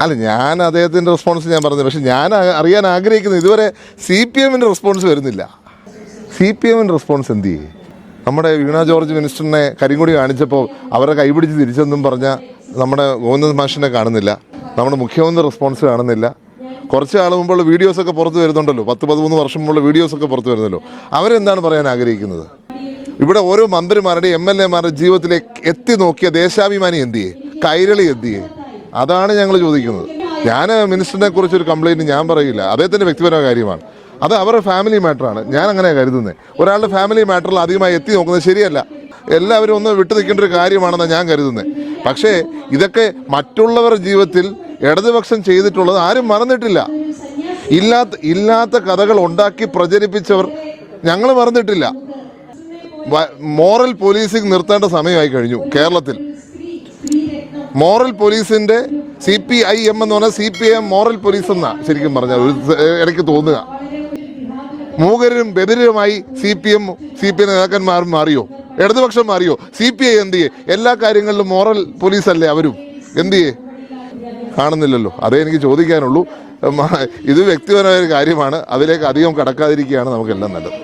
അല്ല, ഞാൻ അദ്ദേഹത്തിൻ്റെ റെസ്പോൺസ് ഞാൻ പറഞ്ഞത്, പക്ഷെ ഞാൻ അറിയാൻ ആഗ്രഹിക്കുന്നത് ഇതുവരെ CPM-ന്റെ റെസ്പോൺസ് വരുന്നില്ല. CPM-ന്റെ റെസ്പോൺസ് എന്ത് ചെയ്യും? നമ്മുടെ വീണ ജോർജ് മിനിസ്റ്ററിനെ കരിങ്കൊടി കാണിച്ചപ്പോൾ അവരെ കൈപിടിച്ച് തിരിച്ചെന്നും പറഞ്ഞ നമ്മുടെ ഗോവിന്ദൻ മാഷിനെ കാണുന്നില്ല. നമ്മുടെ മുഖ്യമന്ത്രി റെസ്പോൺസ് കാണുന്നില്ല. കുറച്ച് നാൾ മുമ്പുള്ള വീഡിയോസൊക്കെ പുറത്ത് വരുന്നുണ്ടല്ലോ, 10-13 വർഷം മുമ്പുള്ള വീഡിയോസൊക്കെ പുറത്ത് വരുന്നല്ലോ. അവരെന്താണ് പറയാൻ ആഗ്രഹിക്കുന്നത്? ഇവിടെ ഓരോ മന്ത്രിമാരുടെയും MLA-മാരുടെ ജീവിതത്തിലേക്ക് എത്തി നോക്കിയ ദേശാഭിമാനി എന്തിയേ, കൈരളി എന്തിയേ? അതാണ് ഞങ്ങൾ ചോദിക്കുന്നത്. ഞാൻ മിനിസ്റ്ററിനെ കുറിച്ചൊരു കംപ്ലയിൻറ്റ് ഞാൻ പറയില്ല, അദ്ദേഹത്തിൻ്റെ വ്യക്തിപരമായ കാര്യമാണ്. അത് അവരുടെ ഫാമിലി മാറ്ററാണ്. ഞാൻ അങ്ങനെ കരുതുന്നത്. ഒരാളുടെ ഫാമിലി മാറ്ററിൽ അധികമായി എത്തി നോക്കുന്നത് ശരിയല്ല. എല്ലാവരും ഒന്ന് വിട്ടു നിൽക്കേണ്ട ഒരു കാര്യമാണെന്നാണ് ഞാൻ കരുതുന്നത്. പക്ഷേ ഇതൊക്കെ മറ്റുള്ളവരുടെ ജീവിതത്തിൽ ഇടതുപക്ഷം ചെയ്തിട്ടുള്ളത് ആരും മറന്നിട്ടില്ല. ഇല്ലാത്ത കഥകൾ ഉണ്ടാക്കി പ്രചരിപ്പിച്ചവർ ഞങ്ങൾ മറന്നിട്ടില്ല. മോറൽ പോലീസിംഗ് നിർത്തേണ്ട സമയമായി കഴിഞ്ഞു കേരളത്തിൽ. മോറൽ പോലീസിന്റെ CPIM എന്ന് പറഞ്ഞാൽ CPIM മോറൽ പോലീസ് എന്നാ ശരിക്കും പറഞ്ഞാൽ ഇടയ്ക്ക് തോന്നുക. മൂകരും ബദിരരുമായി CPM നേതാക്കന്മാരും മാറിയോ? ഇടതുപക്ഷം മാറിയോ? CPI എന്ത് ചെയ്യേ? എല്ലാ കാര്യങ്ങളിലും മോറൽ പോലീസല്ലേ അവരും? എന്ത് ചെയ്യേ? കാണുന്നില്ലല്ലോ. അതേ എനിക്ക് ചോദിക്കാനുള്ളൂ. ഇത് വ്യക്തിപരമായ ഒരു കാര്യമാണ്. അതിലേക്ക് അധികം കടക്കാതിരിക്കുകയാണ് നമുക്കെല്ലാം നല്ലത്.